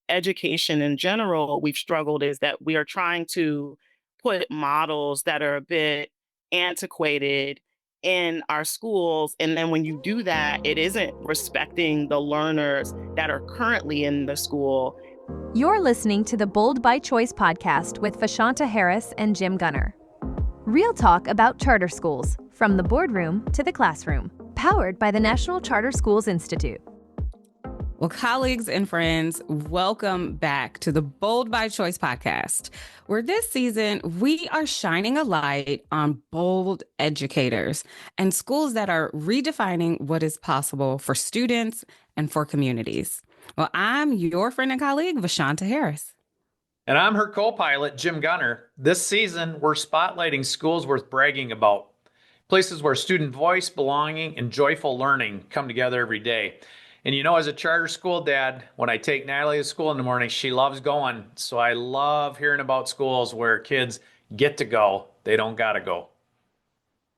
education in general, we've struggled is that we are trying to put models that are a bit antiquated in our schools. And then when you do that, it isn't respecting the learners that are currently in the school. You're listening to the Bold by Choice podcast with Vashaunta Harris and Jim Goenner. Real talk about charter schools, from the boardroom to the classroom, powered by the National Charter Schools Institute. Well, colleagues and friends, welcome back to the Bold by Choice podcast, where this season we are shining a light on bold educators and schools that are redefining what is possible for students and for communities. Well, I'm your friend and colleague, Vashaunta Harris. And I'm her co-pilot, Jim Goenner. This season, we're spotlighting schools worth bragging about, places where student voice, belonging, and joyful learning come together every day. And you know, as a charter school dad, when I take Natalie to school in the morning, she loves going. So I love hearing about schools where kids get to go. They don't gotta go.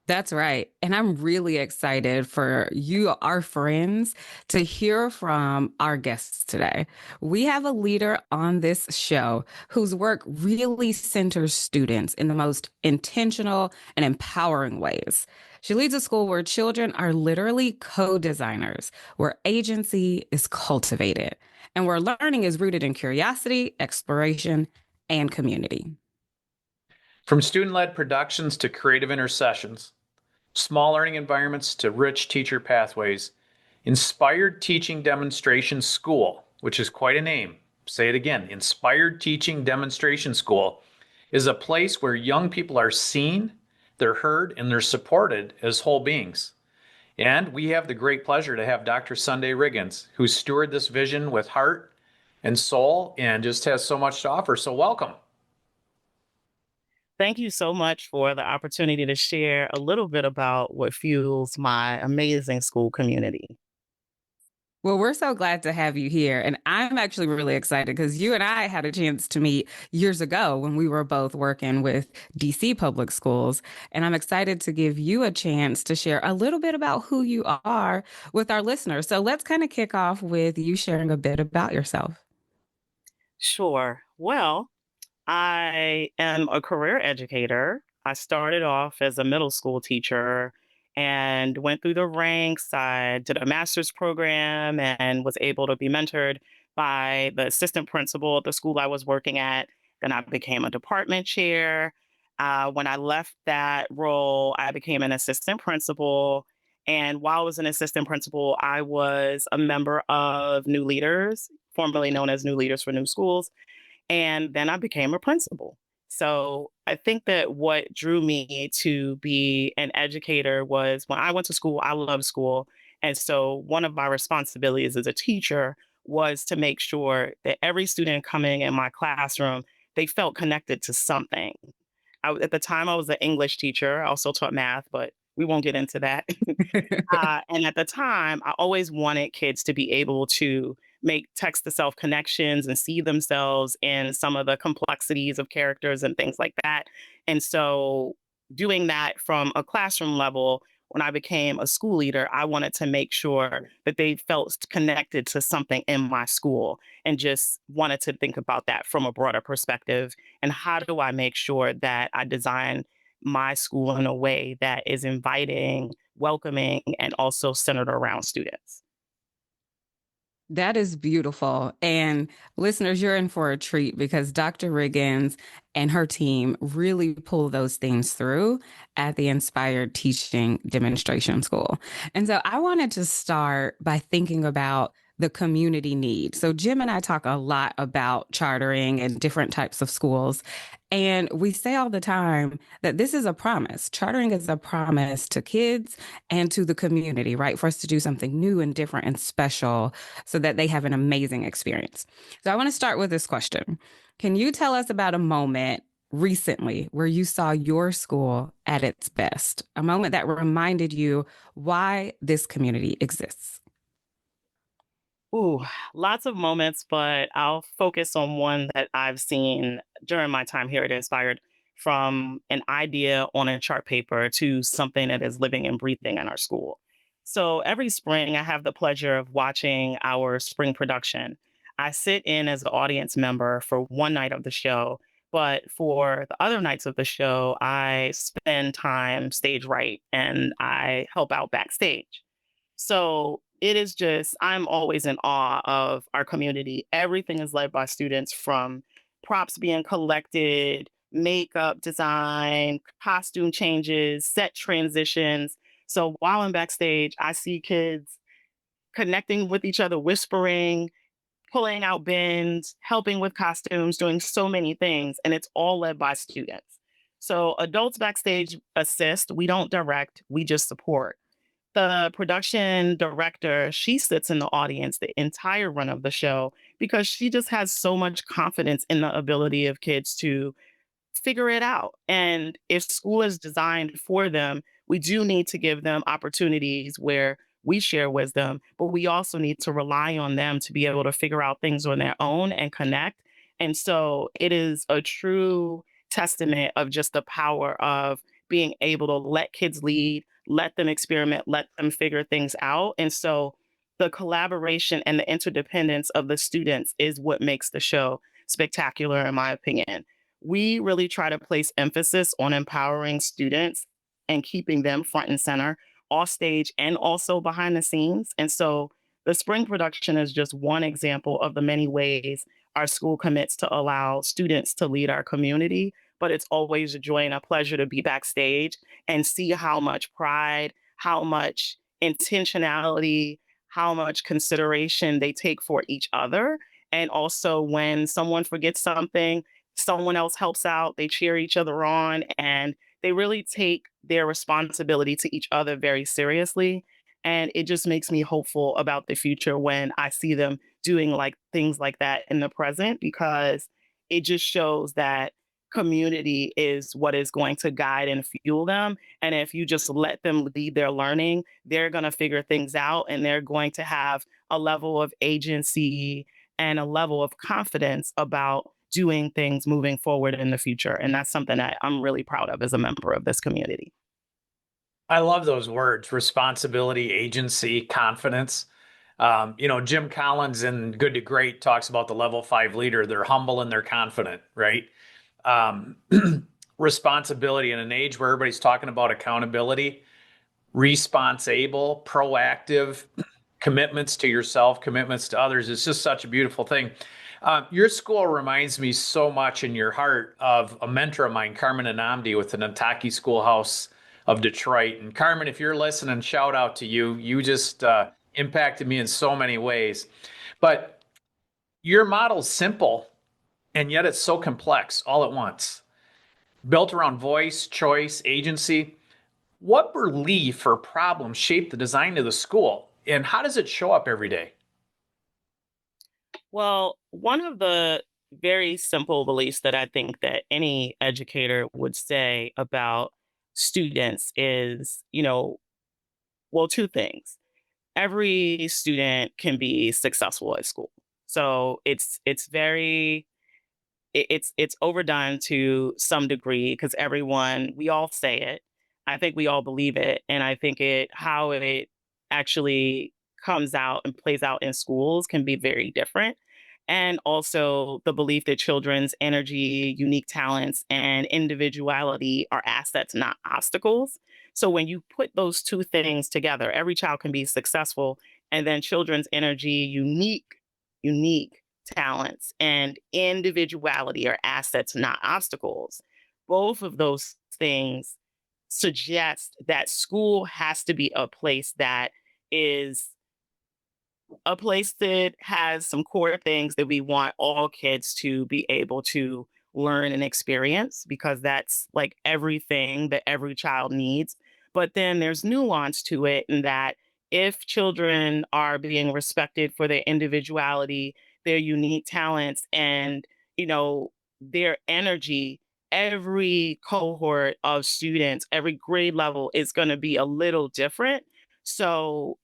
That's right. And I'm really excited for you, our friends, to hear from our guests today. We have a leader on this show whose work really centers students in the most intentional and empowering ways. She leads a school where children are literally co-designers, where agency is cultivated, and where learning is rooted in curiosity, exploration, and community. From student-led productions to creative intersessions, small learning environments to rich teacher pathways, Inspired Teaching Demonstration School, which is quite a name. Say it again, Inspired Teaching Demonstration School is a place where young people are seen, they're heard, and they're supported as whole beings. And we have the great pleasure to have Dr. Sundai Riggins, who stewarded this vision with heart and soul and just has so much to offer. So welcome. Thank you so much for the opportunity to share a little bit about what fuels my amazing school community. Well, we're so glad to have you here. And I'm actually really excited because you and I had a chance to meet years ago when we were both working with DC Public Schools. And I'm excited to give you a chance to share a little bit about who you are with our listeners. So let's kind of kick off with you sharing a bit about yourself. Sure. Well, I am a career educator. I started off as a middle school teacher and went through the ranks. I did a master's program and was able to be mentored by the assistant principal at the school I was working at. Then I became a department chair. When I left that role, I became an assistant principal. And while I was an assistant principal, I was a member of New Leaders, formerly known as New Leaders for New Schools. And then I became a principal. So I think that what drew me to be an educator was when I went to school, I loved school. And so one of my responsibilities as a teacher was to make sure that every student coming in my classroom, they felt connected to something. At the time, I was an English teacher. I also taught math, but we won't get into that. And at the time, I always wanted kids to be able to make text to self connections and see themselves in some of the complexities of characters and things like that. And so, doing that from a classroom level, when I became a school leader, I wanted to make sure that they felt connected to something in my school and just wanted to think about that from a broader perspective. And how do I make sure that I design my school in a way that is inviting, welcoming, and also centered around students? That is beautiful. And listeners, you're in for a treat because Dr. Riggins and her team really pull those themes through at the Inspired Teaching Demonstration School. And so I wanted to start by thinking about the community need. So Jim and I talk a lot about chartering and different types of schools. And we say all the time that this is a promise. Chartering is a promise to kids and to the community, right? For us to do something new and different and special so that they have an amazing experience. So I want to start with this question. Can you tell us about a moment recently where you saw your school at its best? A moment that reminded you why this community exists? Ooh, lots of moments, but I'll focus on one that I've seen during my time here at Inspired, from an idea on a chart paper to something that is living and breathing in our school. So every spring, I have the pleasure of watching our spring production. I sit in as the audience member for one night of the show, but for the other nights of the show, I spend time stage right and I help out backstage. So it is just, I'm always in awe of our community. Everything is led by students, from props being collected, makeup design, costume changes, set transitions. So while I'm backstage, I see kids connecting with each other, whispering, pulling out bins, helping with costumes, doing so many things. And it's all led by students. So adults backstage assist. We don't direct, we just support. The production director, she sits in the audience the entire run of the show because she just has so much confidence in the ability of kids to figure it out. And if school is designed for them, we do need to give them opportunities where we share wisdom, but we also need to rely on them to be able to figure out things on their own and connect. And so it is a true testament of just the power of being able to let kids lead, let them experiment, let them figure things out. And so the collaboration and the interdependence of the students is what makes the show spectacular, in my opinion. We really try to place emphasis on empowering students and keeping them front and center, off stage and also behind the scenes. And so the spring production is just one example of the many ways our school commits to allow students to lead our community. But it's always a joy and a pleasure to be backstage and see how much pride, how much intentionality, how much consideration they take for each other. And also, when someone forgets something, someone else helps out, they cheer each other on, and they really take their responsibility to each other very seriously. And it just makes me hopeful about the future when I see them doing like things like that in the present, because it just shows that community is what is going to guide and fuel them. And if you just let them lead their learning, they're going to figure things out and they're going to have a level of agency and a level of confidence about doing things moving forward in the future. And that's something that I'm really proud of as a member of this community. I love those words: responsibility, agency, confidence. Jim Collins in Good to Great talks about the level 5 leader. They're humble and they're confident, right? Um, responsibility in an age where everybody's talking about accountability, responsible, proactive, commitments to yourself, commitments to others. It's just such a beautiful thing. Your school reminds me so much in your heart of a mentor of mine, Carmen Anamdi, with the Nataki Schoolhouse of Detroit. And Carmen, if you're listening, shout out to you. You just impacted me in so many ways. But your model's simple, and yet it's so complex all at once, built around voice, choice, agency. What belief or problem shaped the design of the school, and how does it show up every day? Well, one of the very simple beliefs that I think that any educator would say about students is, well, two things. Every student can be successful at school. So it's very it's overdone to some degree because everyone, we all say it. I think we all believe it, and I think it how it actually comes out and plays out in schools can be very different. And also the belief that children's energy, unique talents, and individuality are assets, not obstacles. So when you put those two things together, every child can be successful, and then children's energy, unique talents, and individuality are assets, not obstacles. Both of those things suggest that school has to be is a place that has some core things that we want all kids to be able to learn and experience, because that's like everything that every child needs. But then there's nuance to it, in that if children are being respected for their individuality, their unique talents, and, their energy, every cohort of students, every grade level is going to be a little different. So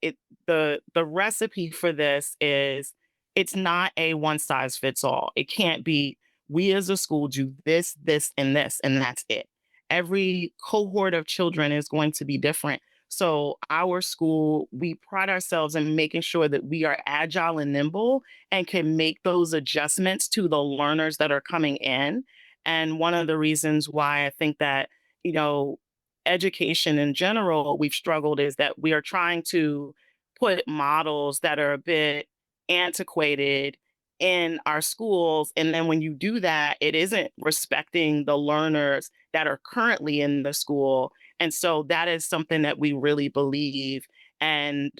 the recipe for this is, it's not a one size fits all. It can't be, we as a school do this, and this, and that's it. Every cohort of children is going to be different, So our school, we pride ourselves in making sure that we are agile and nimble and can make those adjustments to the learners that are coming in. And one of the reasons why I think that, you know, education in general, we've struggled is that we are trying to put models that are a bit antiquated in our schools. And then when you do that, it isn't respecting the learners that are currently in the school. And so that is something that we really believe and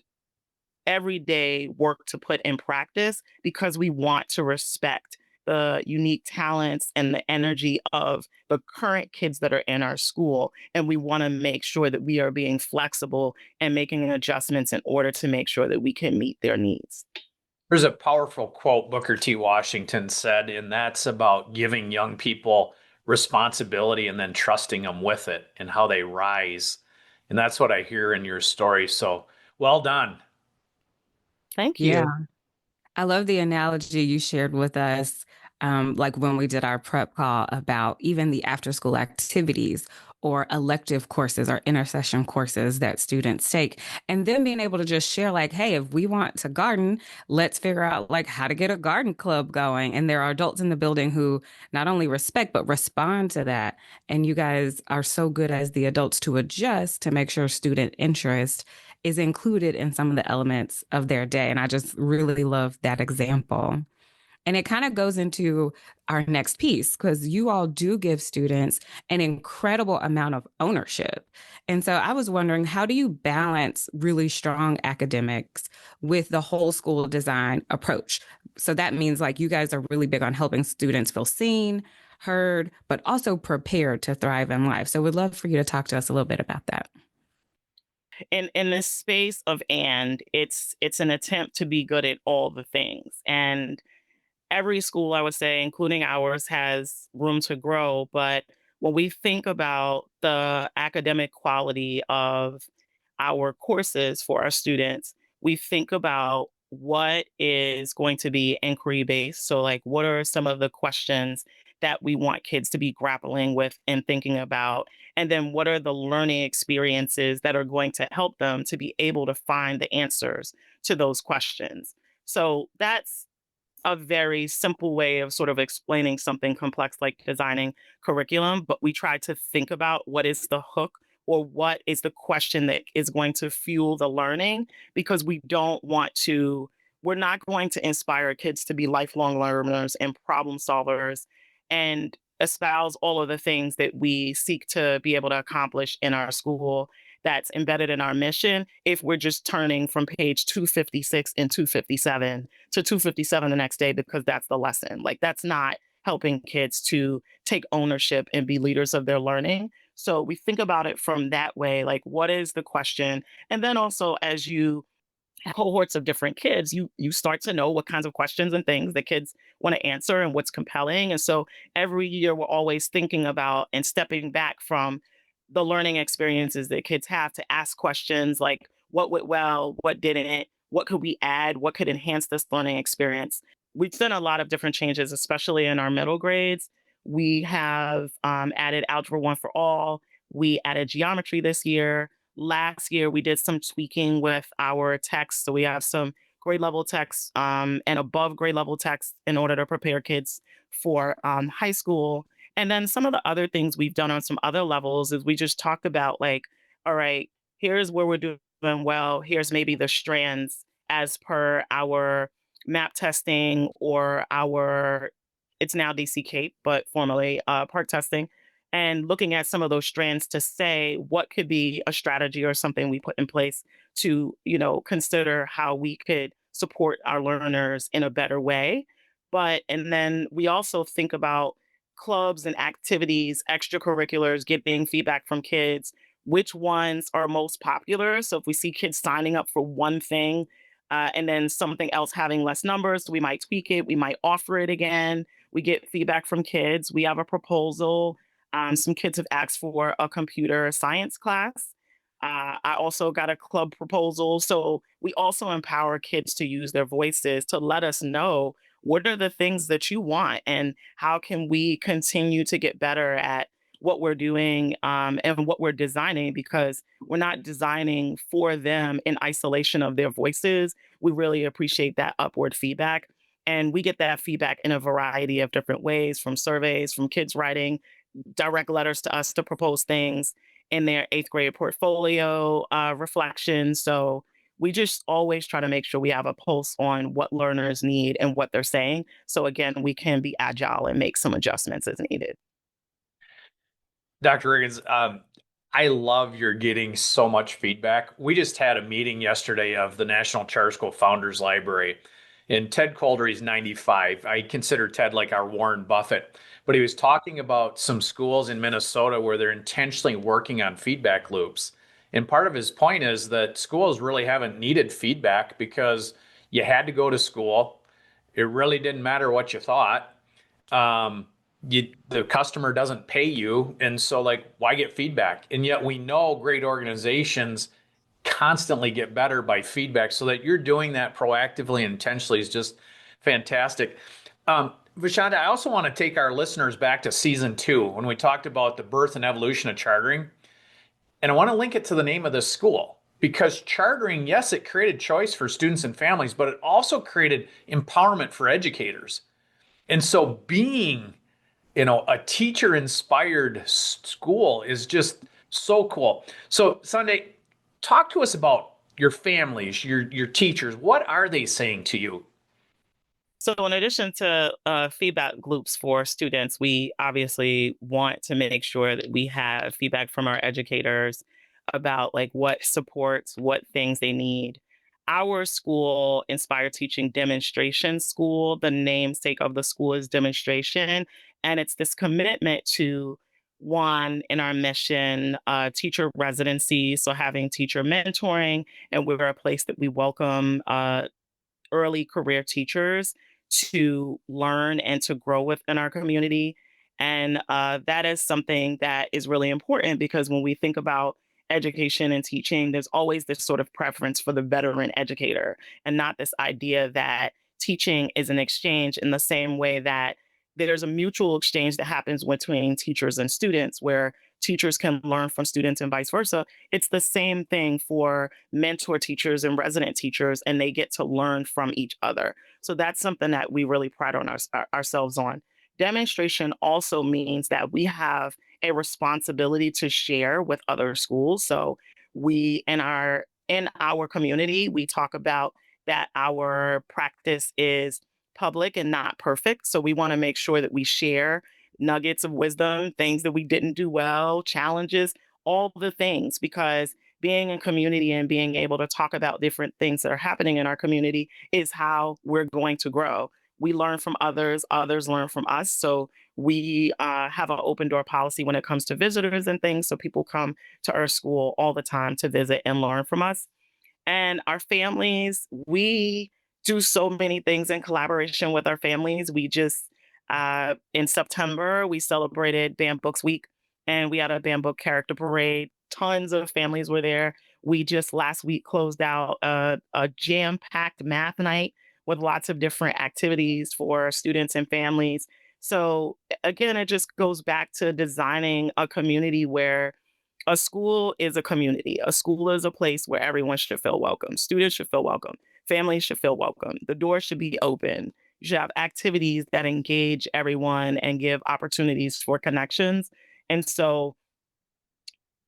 every day work to put in practice because we want to respect the unique talents and the energy of the current kids that are in our school. And we want to make sure that we are being flexible and making adjustments in order to make sure that we can meet their needs. There's a powerful quote Booker T. Washington said, and that's about giving young people responsibility and then trusting them with it and how they rise. And that's what I hear in your story. So well done. Thank Yeah. you. I love the analogy you shared with us, like when we did our prep call about even the after school activities or elective courses or intersession courses that students take. And then being able to just share, like, hey, if we want to garden, let's figure out like how to get a garden club going. And there are adults in the building who not only respect, but respond to that. And you guys are so good as the adults to adjust to make sure student interest is included in some of the elements of their day. And I just really love that example. And it kind of goes into our next piece because you all do give students an incredible amount of ownership. And so I was wondering, how do you balance really strong academics with the whole school design approach? So that means like you guys are really big on helping students feel seen, heard, but also prepared to thrive in life. So we'd love for you to talk to us a little bit about that. In this space of and it's an attempt to be good at all the things. And every school, I would say, including ours, has room to grow. But when we think about the academic quality of our courses for our students, we think about what is going to be inquiry based. So, like, what are some of the questions that we want kids to be grappling with and thinking about? And then, what are the learning experiences that are going to help them to be able to find the answers to those questions? So, that's a very simple way of sort of explaining something complex like designing curriculum, but we try to think about what is the hook or what is the question that is going to fuel the learning because we're not going to inspire kids to be lifelong learners and problem solvers and espouse all of the things that we seek to be able to accomplish in our school that's embedded in our mission if we're just turning from page 256 and 257 to 257 the next day because that's the lesson. Like that's not helping kids to take ownership and be leaders of their learning. So we think about it from that way, like what is the question? And then also as you cohorts of different kids, you start to know what kinds of questions and things that kids want to answer and what's compelling. And so every year we're always thinking about and stepping back from the learning experiences that kids have to ask questions like what went well, what didn't, what could we add, what could enhance this learning experience. We've done a lot of different changes, especially in our middle grades. We have added Algebra 1 for All. We added geometry this year. Last year, we did some tweaking with our text. So we have some grade level text and above grade level text in order to prepare kids for high school. And then some of the other things we've done on some other levels is we just talked about like, all right, here's where we're doing well. Here's maybe the strands as per our map testing or our, it's now DC Cape, but formerly part testing and looking at some of those strands to say what could be a strategy or something we put in place to, consider how we could support our learners in a better way. But, and then we also think about clubs and activities, extracurriculars, getting feedback from kids, which ones are most popular. So if we see kids signing up for one thing, and then something else having less numbers, we might tweak it, we might offer it again. We get feedback from kids. We have a proposal some kids have asked for a computer science class. I also got a club proposal. So we also empower kids to use their voices to let us know what are the things that you want and how can we continue to get better at what we're doing and what we're designing, because we're not designing for them in isolation of their voices. We really appreciate that upward feedback. And we get that feedback in a variety of different ways, from surveys, from kids writing direct letters to us to propose things in their eighth grade portfolio reflections. So we just always try to make sure we have a pulse on what learners need and what they're saying. So again, we can be agile and make some adjustments as needed. Dr. Riggins, I love you're getting so much feedback. We just had a meeting yesterday of the National Charter School Founders Library, and Ted Coldery's 95. I consider Ted like our Warren Buffett, but he was talking about some schools in Minnesota where they're intentionally working on feedback loops. And part of his point is that schools really haven't needed feedback because you had to go to school. It really didn't matter what you thought. Um, the customer doesn't pay you, and so like why get feedback? And yet we know great organizations constantly get better by feedback, so that you're doing that proactively and intentionally is just fantastic. Vashaunta, I also want to take our listeners back to season 2 when we talked about the birth and evolution of chartering, and I want to link it to the name of the school, because chartering, yes, it created choice for students and families, but it also created empowerment for educators. And so being, a teacher inspired school is just so cool. So Sundai, talk to us about your families, your teachers. What are they saying to you? So, in addition to feedback loops for students, we obviously want to make sure that we have feedback from our educators about like what supports, what things they need. Our school, Inspired Teaching Demonstration School, the namesake of the school is demonstration. And it's this commitment to one in our mission, teacher residency. So, having teacher mentoring, and we're a place that we welcome early career teachers to learn and to grow within our community. And that is something that is really important, because when we think about education and teaching, there's always this sort of preference for the veteran educator, and not this idea that teaching is an exchange in the same way that there's a mutual exchange that happens between teachers and students, where teachers can learn from students and vice versa. It's the same thing for mentor teachers and resident teachers, and they get to learn from each other. So that's something that we really pride on ourselves on. Demonstration also means that we have a responsibility to share with other schools. So we in our community, we talk about that our practice is public and not perfect. So we want to make sure that we share nuggets of wisdom, things that we didn't do well, challenges, all the things, because being in community and being able to talk about different things that are happening in our community is how we're going to grow. We learn from others, others learn from us. So we have an open door policy when it comes to visitors and things. So people come to our school all the time to visit and learn from us. And our families, we do so many things in collaboration with our families. We just, in September, we celebrated Banned Books Week, and we had a Banned Book character parade. Tons of families were there. We just last week closed out a jam packed math night with lots of different activities for students and families. So, again, it just goes back to designing a community where a school is a community. A school is a place where everyone should feel welcome. Students should feel welcome. Families should feel welcome. The door should be open. You should have activities that engage everyone and give opportunities for connections. And so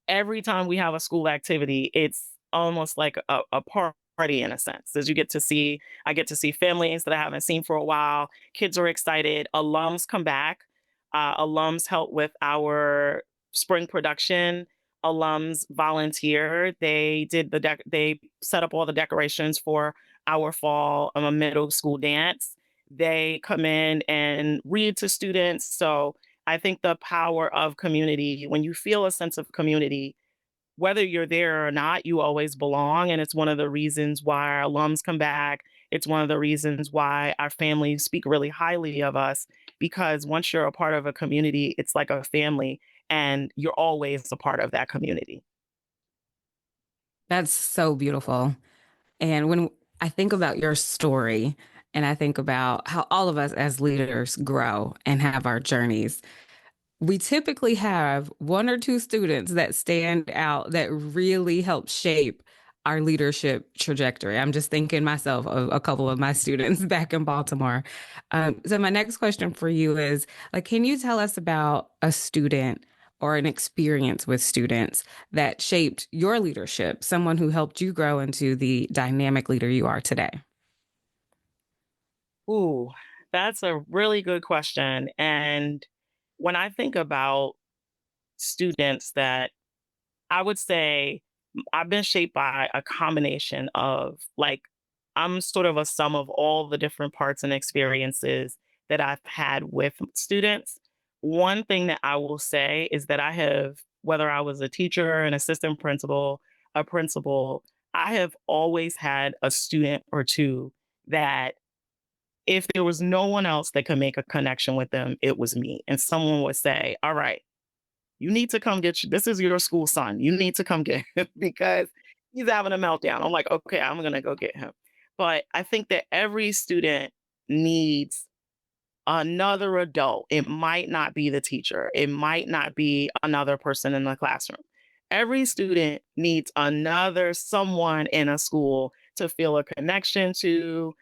every time we have a school activity, it's almost like a party in a sense, as I get to see families that I haven't seen for a while. Kids are excited. Alums come back. Alums help with our spring production. Alums volunteer. They set up all the decorations for our fall middle school dance. They come in and read to students. So I think the power of community, when you feel a sense of community, whether you're there or not, you always belong. And it's one of the reasons why our alums come back. It's one of the reasons why our families speak really highly of us, because once you're a part of a community, it's like a family, and you're always a part of that community. That's so beautiful. And when I think about your story and I think about how all of us as leaders grow and have our journeys, we typically have one or two students that stand out that really help shape our leadership trajectory. I'm just thinking myself of a couple of my students back in Baltimore. So my next question for you is like, can you tell us about a student or an experience with students that shaped your leadership, someone who helped you grow into the dynamic leader you are today? Ooh, that's a really good question. And when I think about students that I would say I've been shaped by a combination of like, I'm sort of a sum of all the different parts and experiences that I've had with students. One thing that I will say is that I have, whether I was a teacher, an assistant principal, a principal, I have always had a student or two that if there was no one else that could make a connection with them, it was me. And someone would say, all right, you need to come get you. This is your school son. You need to come get him because he's having a meltdown. I'm like, okay, I'm going to go get him. But I think that every student needs another adult. It might not be the teacher, it might not be another person in the classroom. Every student needs another someone in a school to feel a connection to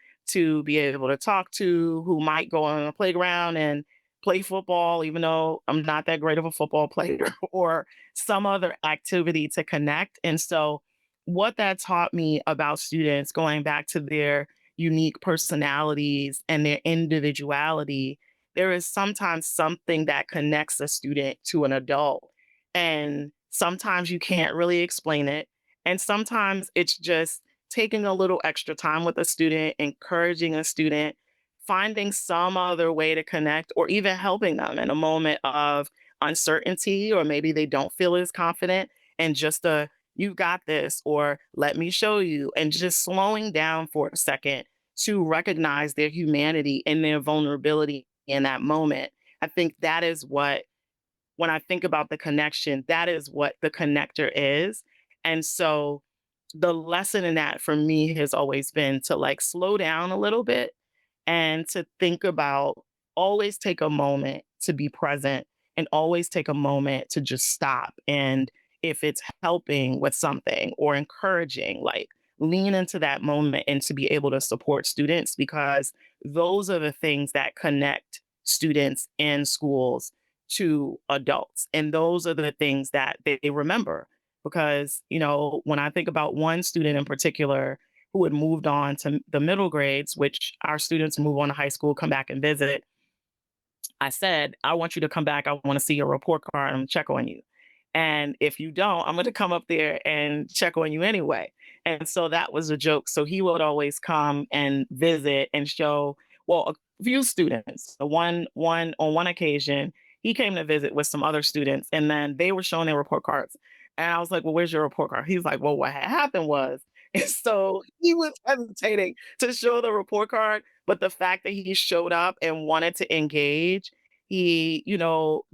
be able to talk to, who might go on a playground and play football, even though I'm not that great of a football player, or some other activity to connect. And so, what that taught me about students, going back to their unique personalities and their individuality, there is sometimes something that connects a student to an adult. And sometimes you can't really explain it. And sometimes it's just taking a little extra time with a student, encouraging a student, finding some other way to connect, or even helping them in a moment of uncertainty, or maybe they don't feel as confident. And just a, you got this, or let me show you, and just slowing down for a second to recognize their humanity and their vulnerability in that moment. I think that is what, when I think about the connection, that is what the connector is. And so the lesson in that for me has always been to like slow down a little bit and to think about, always take a moment to be present and always take a moment to just stop. And if it's helping with something or encouraging, like lean into that moment and to be able to support students, because those are the things that connect students in schools to adults. And those are the things that they remember. Because, when I think about one student in particular who had moved on to the middle grades, which our students move on to high school, come back and visit, I said, I want you to come back. I want to see your report card and check on you. And if you don't, I'm going to come up there and check on you anyway. And so that was a joke. So he would always come and visit and show, well, a few students. One on one occasion, he came to visit with some other students, and then they were showing their report cards. And I was like, well, where's your report card? He's like, well, what had happened was, and so he was hesitating to show the report card, but the fact that he showed up and wanted to engage, he,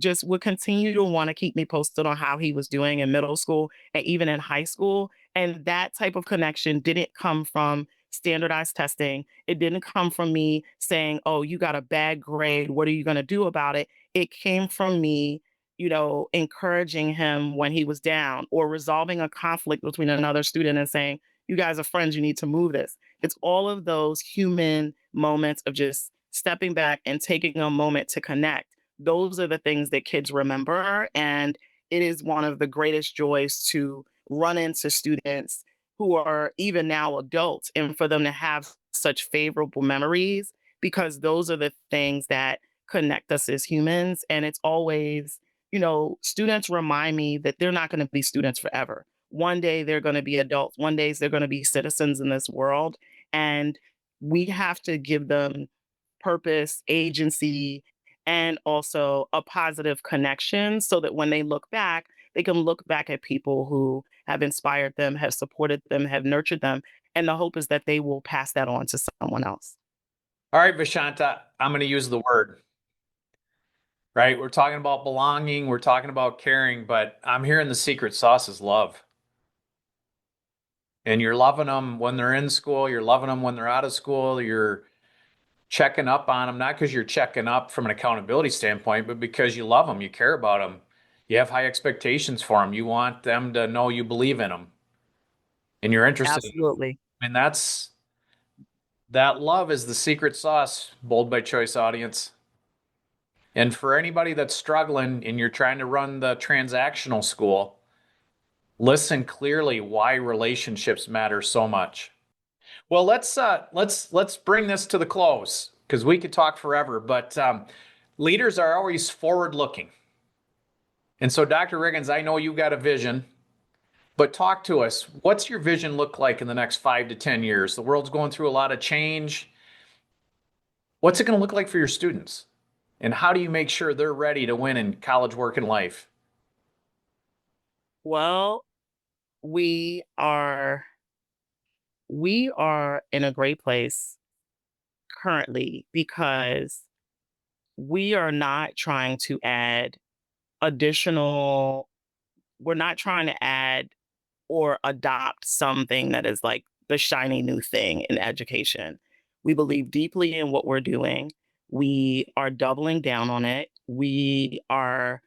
just would continue to want to keep me posted on how he was doing in middle school and even in high school. And that type of connection didn't come from standardized testing. It didn't come from me saying, oh, you got a bad grade. What are you going to do about it? It came from me, encouraging him when he was down, or resolving a conflict between another student and saying, you guys are friends, you need to move this. It's all of those human moments of just stepping back and taking a moment to connect. Those are the things that kids remember. And it is one of the greatest joys to run into students who are even now adults, and for them to have such favorable memories, because those are the things that connect us as humans. And it's always, students remind me that they're not going to be students forever. One day they're going to be adults. One day they're going to be citizens in this world. And we have to give them purpose, agency, and also a positive connection, so that when they look back, they can look back at people who have inspired them, have supported them, have nurtured them. And the hope is that they will pass that on to someone else. All right, Vashanta, I'm going to use the word, right? We're talking about belonging, we're talking about caring, but I'm hearing the secret sauce is love. And you're loving them when they're in school, you're loving them when they're out of school, you're checking up on them, not because you're checking up from an accountability standpoint, but because you love them, you care about them, you have high expectations for them, you want them to know you believe in them and you're interested in them. Absolutely. And that love is the secret sauce, Bold by Choice audience. And for anybody that's struggling and you're trying to run the transactional school, listen clearly why relationships matter so much. Well, let's bring this to the close because we could talk forever, but leaders are always forward looking. And so, Dr. Riggins, I know you got a vision, but talk to us. What's your vision look like in the next 5 to 10 years? The world's going through a lot of change. What's it going to look like for your students? And how do you make sure they're ready to win in college, work, and life? Well, we are we are in a great place currently because we are not trying to add additional we're not trying to add or adopt something that is like the shiny new thing in education. We believe deeply in what we're doing. We are doubling down on it. We are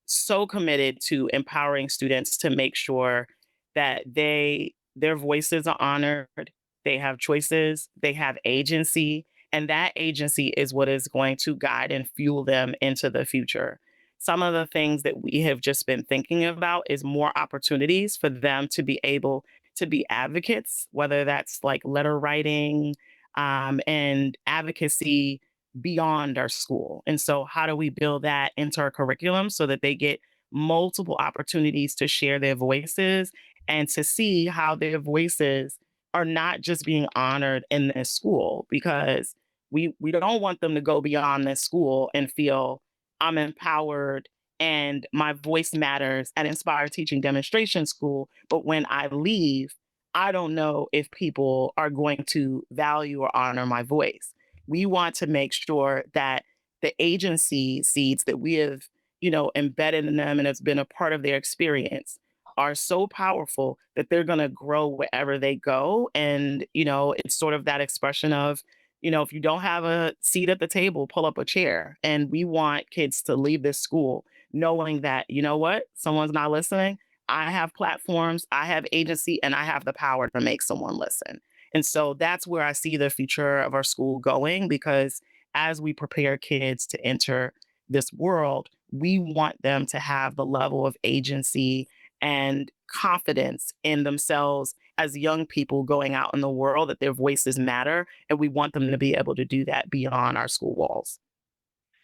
so committed to empowering students to make sure that their voices are honored, they have choices, they have agency, and that agency is what is going to guide and fuel them into the future. Some of the things that we have just been thinking about is more opportunities for them to be able to be advocates, whether that's like letter writing and advocacy beyond our school. And so, how do we build that into our curriculum so that they get multiple opportunities to share their voices and to see how their voices are not just being honored in this school? Because we don't want them to go beyond this school and feel I'm empowered and my voice matters at Inspired Teaching Demonstration School, but when I leave, I don't know if people are going to value or honor my voice. We want to make sure that the agency seeds that we have, embedded in them and has been a part of their experience are so powerful that they're going to grow wherever they go. And, it's sort of that expression of, if you don't have a seat at the table, pull up a chair. And we want kids to leave this school knowing that, you know what, someone's not listening. I have platforms, I have agency, and I have the power to make someone listen. And so that's where I see the future of our school going because as we prepare kids to enter this world, we want them to have the level of agency and confidence in themselves as young people going out in the world that their voices matter. And we want them to be able to do that beyond our school walls.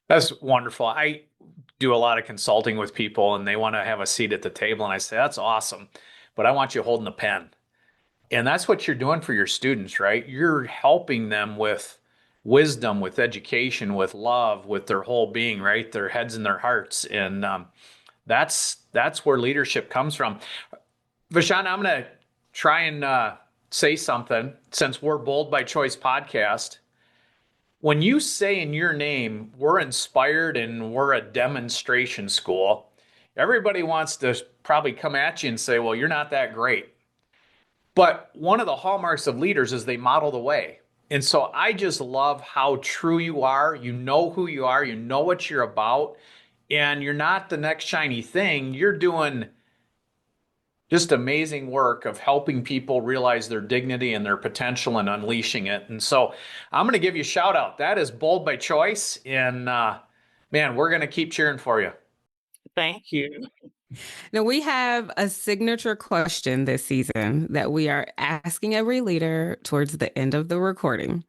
That's wonderful. I do a lot of consulting with people and they want to have a seat at the table. And I say, that's awesome, but I want you holding the pen. And that's what you're doing for your students, right? You're helping them with wisdom, with education, with love, with their whole being, right? Their heads and their hearts. And that's where leadership comes from. Vashaunta, I'm going to try and say something since we're Bold by Choice podcast. When you say in your name, we're inspired and we're a demonstration school, everybody wants to probably come at you and say, well, you're not that great. But one of the hallmarks of leaders is they model the way. And so I just love how true you are. You know who you are. You know what you're about. And you're not the next shiny thing. You're doing just amazing work of helping people realize their dignity and their potential and unleashing it. And so I'm going to give you a shout out. That is Bold by Choice. And man, we're going to keep cheering for you. Thank you. Now, we have a signature question this season that we are asking every leader towards the end of the recording.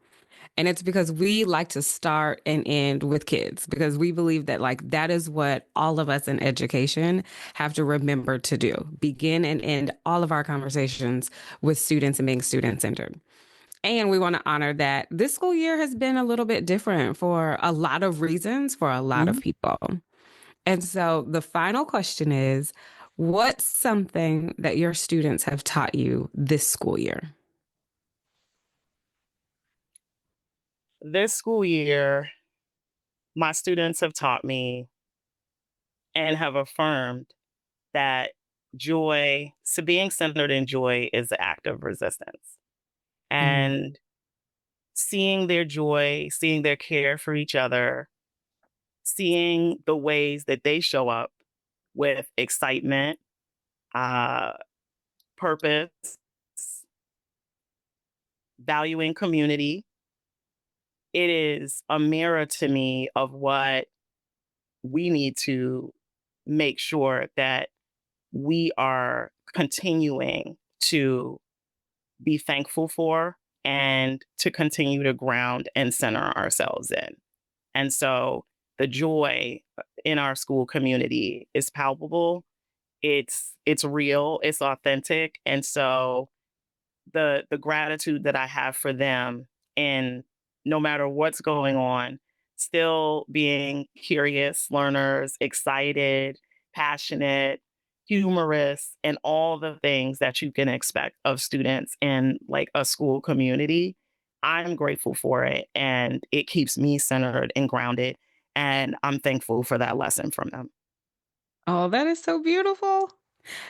And it's because we like to start and end with kids, because we believe that that is what all of us in education have to remember to do. Begin and end all of our conversations with students and being student centered. And we want to honor that this school year has been a little bit different for a lot of reasons for a lot of people. And so the final question is, what's something that your students have taught you this school year? This school year, my students have taught me and have affirmed that being centered in joy is the act of resistance. Mm. And seeing their joy, seeing their care for each other, seeing the ways that they show up with excitement, uh, purpose, valuing community. It is a mirror to me of what we need to make sure that we are continuing to be thankful for and to continue to ground and center ourselves in. And so the joy in our school community is palpable. It's real, it's authentic. And so the gratitude that I have for them, and no matter what's going on, still being curious learners, excited, passionate, humorous, and all the things that you can expect of students in like a school community. I'm grateful for it, and it keeps me centered and grounded, and I'm thankful for that lesson from them. Oh, that is so beautiful.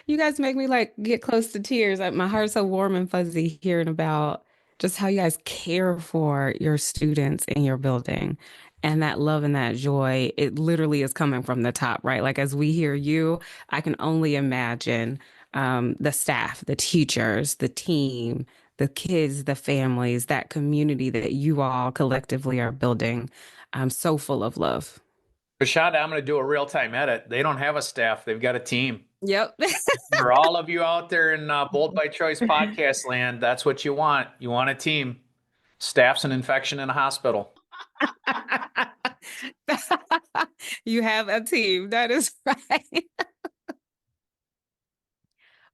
You guys make me like get close to tears. Like my heart's so warm and fuzzy hearing about just how you guys care for your students in your building. And that love and that joy, it literally is coming from the top, right? Like as we hear you, I can only imagine the staff, the teachers, the team, the kids, the families, that community that you all collectively are building. So full of love. Vashaunta, I'm going to do a real time edit. They don't have a staff, they've got a team. Yep. For all of you out there in Bold by Choice podcast land, that's what you want. You want a team. Staff's an infection in a hospital. You have a team. That is right.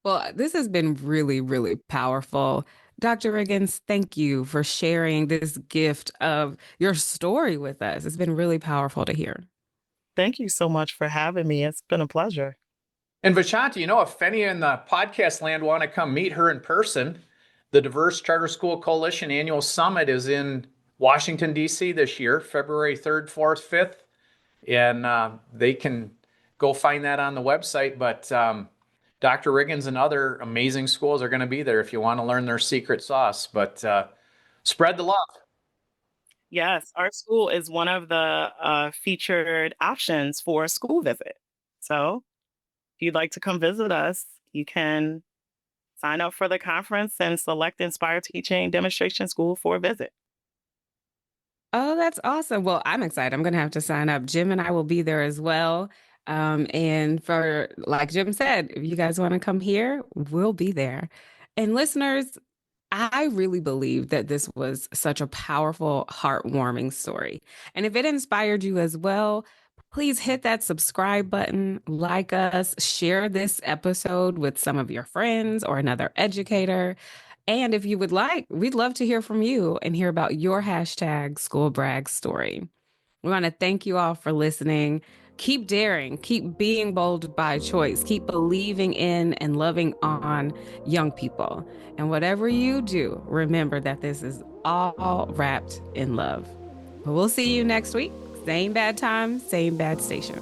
Well, this has been really, really powerful. Dr. Riggins, thank you for sharing this gift of your story with us. It's been really powerful to hear. Thank you so much for having me. It's been a pleasure. And Vashaunta, if any in the podcast land want to come meet her in person, the Diverse Charter School Coalition Annual Summit is in Washington, D.C. this year, February 3rd, 4th, 5th. And they can go find that on the website. But Dr. Riggins and other amazing schools are going to be there if you want to learn their secret sauce. But spread the love. Yes, our school is one of the featured options for a school visit. So if you'd like to come visit us, you can sign up for the conference and select Inspire Teaching Demonstration School for a visit. Oh, that's awesome. Well, I'm excited. I'm going to have to sign up. Jim and I will be there as well. And for, like Jim said, if you guys want to come here, we'll be there. And listeners, I really believe that this was such a powerful, heartwarming story. And if it inspired you as well, please hit that subscribe button, like us, share this episode with some of your friends or another educator. And if you would like, we'd love to hear from you and hear about your hashtag school brag story. We want to thank you all for listening. Keep daring, keep being bold by choice, keep believing in and loving on young people. And whatever you do, remember that this is all wrapped in love. We'll see you next week. Same bad time, same bad station.